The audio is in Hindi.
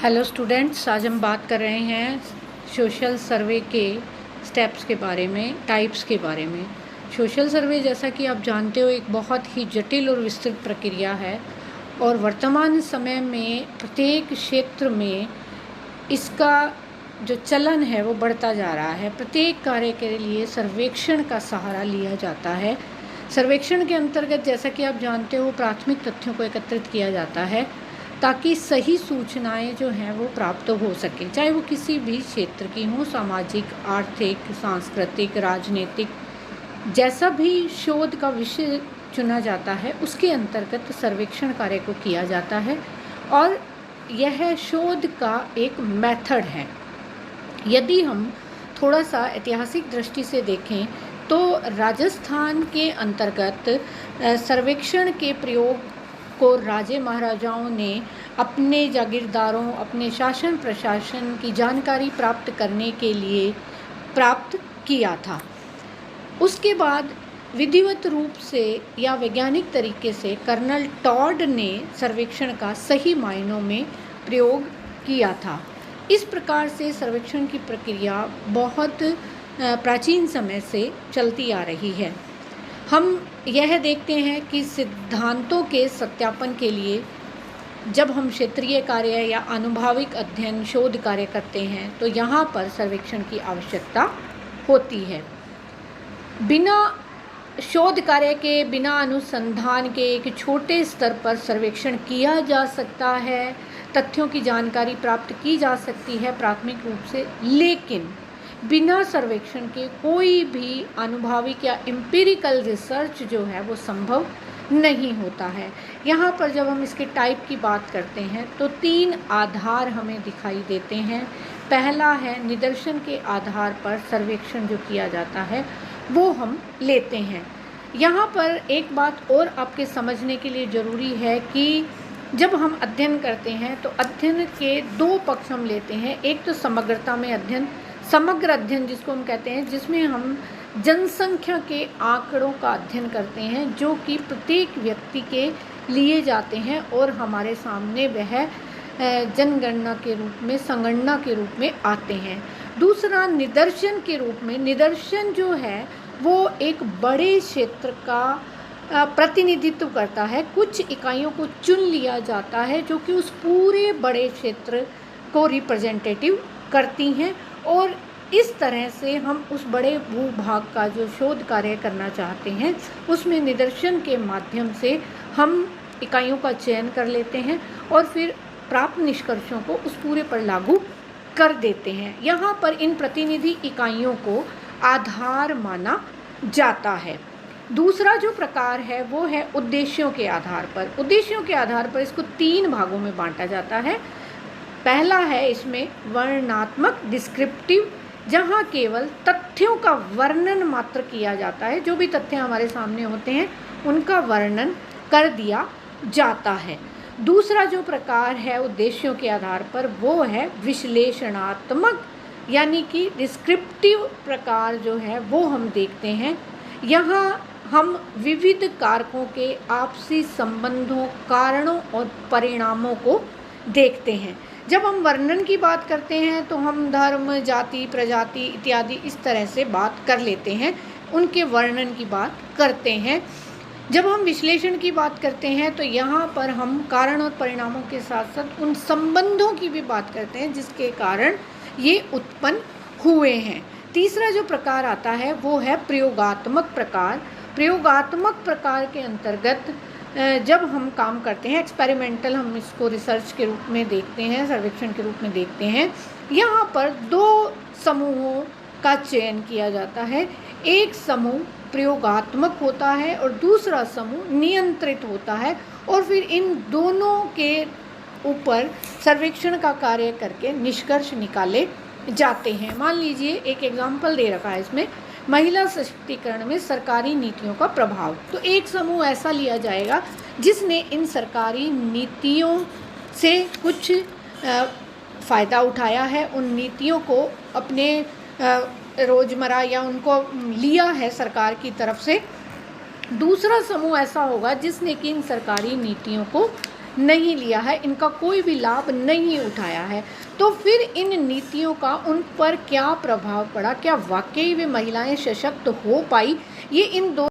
हेलो स्टूडेंट्स, आज हम बात कर रहे हैं सोशल सर्वे के स्टेप्स के बारे में, टाइप्स के बारे में। सोशल सर्वे, जैसा कि आप जानते हो, एक बहुत ही जटिल और विस्तृत प्रक्रिया है और वर्तमान समय में प्रत्येक क्षेत्र में इसका जो चलन है वो बढ़ता जा रहा है। प्रत्येक कार्य के लिए सर्वेक्षण का सहारा लिया जाता है। सर्वेक्षण के अंतर्गत, जैसा कि आप जानते हो, प्राथमिक तथ्यों को एकत्रित किया जाता है ताकि सही सूचनाएं जो हैं वो प्राप्त हो सकें, चाहे वो किसी भी क्षेत्र की हो, सामाजिक, आर्थिक, सांस्कृतिक, राजनीतिक। जैसा भी शोध का विषय चुना जाता है उसके अंतर्गत सर्वेक्षण कार्य को किया जाता है और यह शोध का एक मेथड है। यदि हम थोड़ा सा ऐतिहासिक दृष्टि से देखें तो राजस्थान के अंतर्गत सर्वेक्षण के प्रयोग को राजे महाराजाओं ने अपने जागीरदारों, अपने शासन प्रशासन की जानकारी प्राप्त करने के लिए प्राप्त किया था। उसके बाद विधिवत रूप से या वैज्ञानिक तरीके से कर्नल टॉड ने सर्वेक्षण का सही मायनों में प्रयोग किया था। इस प्रकार से सर्वेक्षण की प्रक्रिया बहुत प्राचीन समय से चलती आ रही है। हम यह देखते हैं कि सिद्धांतों के सत्यापन के लिए जब हम क्षेत्रीय कार्य या आनुभाविक अध्ययन, शोध कार्य करते हैं तो यहाँ पर सर्वेक्षण की आवश्यकता होती है। बिना शोध कार्य के, बिना अनुसंधान के एक छोटे स्तर पर सर्वेक्षण किया जा सकता है, तथ्यों की जानकारी प्राप्त की जा सकती है प्राथमिक रूप से, लेकिन बिना सर्वेक्षण के कोई भी आनुभाविक या एम्पिरिकल रिसर्च जो है वो संभव नहीं होता है। यहाँ पर जब हम इसके टाइप की बात करते हैं तो 3 आधार हमें दिखाई देते हैं। पहला है निदर्शन के आधार पर सर्वेक्षण जो किया जाता है वो हम लेते हैं। यहाँ पर एक बात और आपके समझने के लिए ज़रूरी है कि जब हम अध्ययन करते हैं तो अध्ययन के 2 पक्ष हम लेते हैं। एक तो समग्रता में अध्ययन, समग्र अध्ययन जिसको हम कहते हैं, जिसमें हम जनसंख्या के आंकड़ों का अध्ययन करते हैं जो कि प्रत्येक व्यक्ति के लिए जाते हैं और हमारे सामने वह जनगणना के रूप में, संगणना के रूप में आते हैं। दूसरा निदर्शन के रूप में, निदर्शन जो है वो एक बड़े क्षेत्र का प्रतिनिधित्व करता है। कुछ इकाइयों को चुन लिया जाता है जो कि उस पूरे बड़े क्षेत्र को रिप्रेजेंटेटिव करती हैं और इस तरह से हम उस बड़े भूभाग का जो शोध कार्य करना चाहते हैं उसमें निदर्शन के माध्यम से हम इकाइयों का चयन कर लेते हैं और फिर प्राप्त निष्कर्षों को उस पूरे पर लागू कर देते हैं। यहाँ पर इन प्रतिनिधि इकाइयों को आधार माना जाता है। दूसरा जो प्रकार है वो है उद्देश्यों के आधार पर। उद्देश्यों के आधार पर इसको 3 भागों में बांटा जाता है। पहला है इसमें वर्णनात्मक, डिस्क्रिप्टिव, जहाँ केवल तथ्यों का वर्णन मात्र किया जाता है। जो भी तथ्य हमारे सामने होते हैं उनका वर्णन कर दिया जाता है। दूसरा जो प्रकार है उद्देश्यों के आधार पर वो है विश्लेषणात्मक, यानी कि डिस्क्रिप्टिव प्रकार जो है वो हम देखते हैं। यहाँ हम विविध कारकों के आपसी संबंधों, कारणों और परिणामों को देखते हैं। जब हम वर्णन की बात करते हैं तो हम धर्म, जाति, प्रजाति इत्यादि इस तरह से बात कर लेते हैं, उनके वर्णन की बात करते हैं। जब हम विश्लेषण की बात करते हैं तो यहाँ पर हम कारण और परिणामों के साथ साथ उन संबंधों की भी बात करते हैं जिसके कारण ये उत्पन्न हुए हैं। तीसरा जो प्रकार आता है वो है प्रयोगात्मक प्रकार। प्रयोगात्मक प्रकार के अंतर्गत जब हम काम करते हैं, एक्सपेरिमेंटल, हम इसको रिसर्च के रूप में देखते हैं, सर्वेक्षण के रूप में देखते हैं। यहाँ पर 2 समूहों का चयन किया जाता है। एक समूह प्रयोगात्मक होता है और दूसरा समूह नियंत्रित होता है और फिर इन दोनों के ऊपर सर्वेक्षण का कार्य करके निष्कर्ष निकाले जाते हैं। मान लीजिए एक एग्जाम्पल दे रखा है इसमें, महिला सशक्तिकरण में सरकारी नीतियों का प्रभाव। तो एक समूह ऐसा लिया जाएगा जिसने इन सरकारी नीतियों से कुछ फ़ायदा उठाया है, उन नीतियों को अपने रोज़मर्रा या उनको लिया है सरकार की तरफ से। दूसरा समूह ऐसा होगा जिसने कि इन सरकारी नीतियों को नहीं लिया है, इनका कोई भी लाभ नहीं उठाया है। तो फिर इन नीतियों का उन पर क्या प्रभाव पड़ा, क्या वाकई वे महिलाएं सशक्त हो पाई, ये इन दो